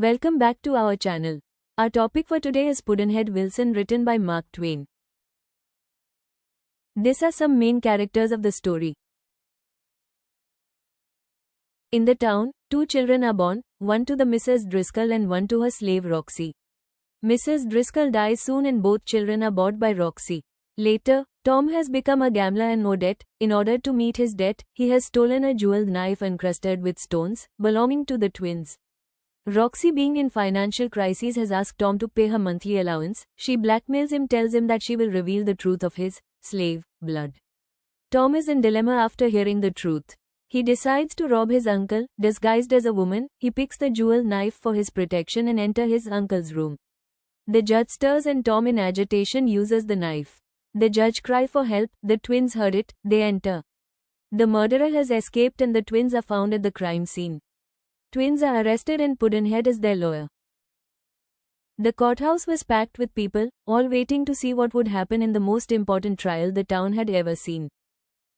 Welcome back to our channel. Our topic for today is Pudd'nhead Wilson, written by Mark Twain. These are some main characters of the story. In the town, two children are born, one to the Mrs. Driscoll and one to her slave Roxy. Mrs. Driscoll dies soon and both children are bought by Roxy. Later, Tom has become a gambler and no debt. In order to meet his debt, he has stolen a jeweled knife encrusted with stones, belonging to the twins. Roxy, being in financial crisis, has asked Tom to pay her monthly allowance. She blackmails him, tells him that she will reveal the truth of his slave blood. Tom is in dilemma after hearing the truth. He decides to rob his uncle, disguised as a woman. He picks the jeweled knife for his protection and enters his uncle's room. The judge stirs and Tom, in agitation, uses the knife. The judge cries for help. The twins heard it. They enter. The murderer has escaped and the twins are found at the crime scene. Twins are arrested and Pudd'nhead is their lawyer. The courthouse was packed with people, all waiting to see what would happen in the most important trial the town had ever seen.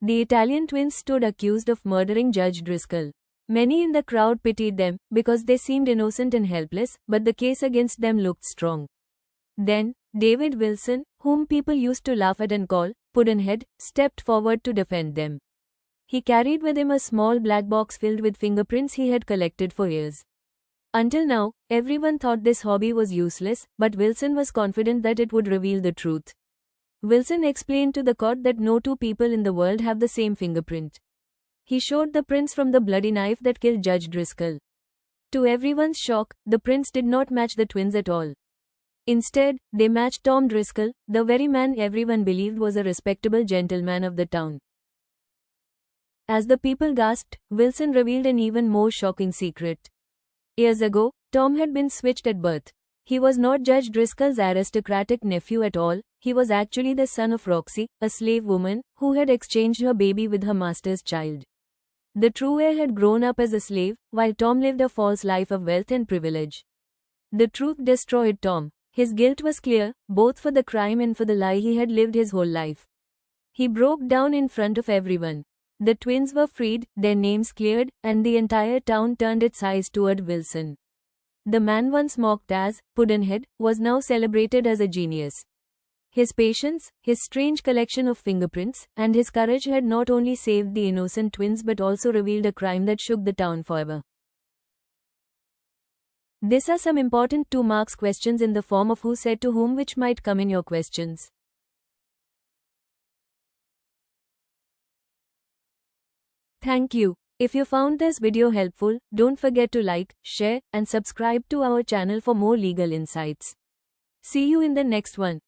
The Italian twins stood accused of murdering Judge Driscoll. Many in the crowd pitied them, because they seemed innocent and helpless, but the case against them looked strong. Then, David Wilson, whom people used to laugh at and call Pudd'nhead, stepped forward to defend them. He carried with him a small black box filled with fingerprints he had collected for years. Until now, everyone thought this hobby was useless, but Wilson was confident that it would reveal the truth. Wilson explained to the court that no two people in the world have the same fingerprint. He showed the prints from the bloody knife that killed Judge Driscoll. To everyone's shock, the prints did not match the twins at all. Instead, they matched Tom Driscoll, the very man everyone believed was a respectable gentleman of the town. As the people gasped, Wilson revealed an even more shocking secret. Years ago, Tom had been switched at birth. He was not Judge Driscoll's aristocratic nephew at all. He was actually the son of Roxy, a slave woman, who had exchanged her baby with her master's child. The true heir had grown up as a slave, while Tom lived a false life of wealth and privilege. The truth destroyed Tom. His guilt was clear, both for the crime and for the lie he had lived his whole life. He broke down in front of everyone. The twins were freed, their names cleared, and the entire town turned its eyes toward Wilson. The man once mocked as Pudd'nhead was now celebrated as a genius. His patience, his strange collection of fingerprints, and his courage had not only saved the innocent twins but also revealed a crime that shook the town forever. These are some important 2 marks questions in the form of who said to whom, which might come in your questions. Thank you. If you found this video helpful, don't forget to like, share, and subscribe to our channel for more legal insights. See you in the next one.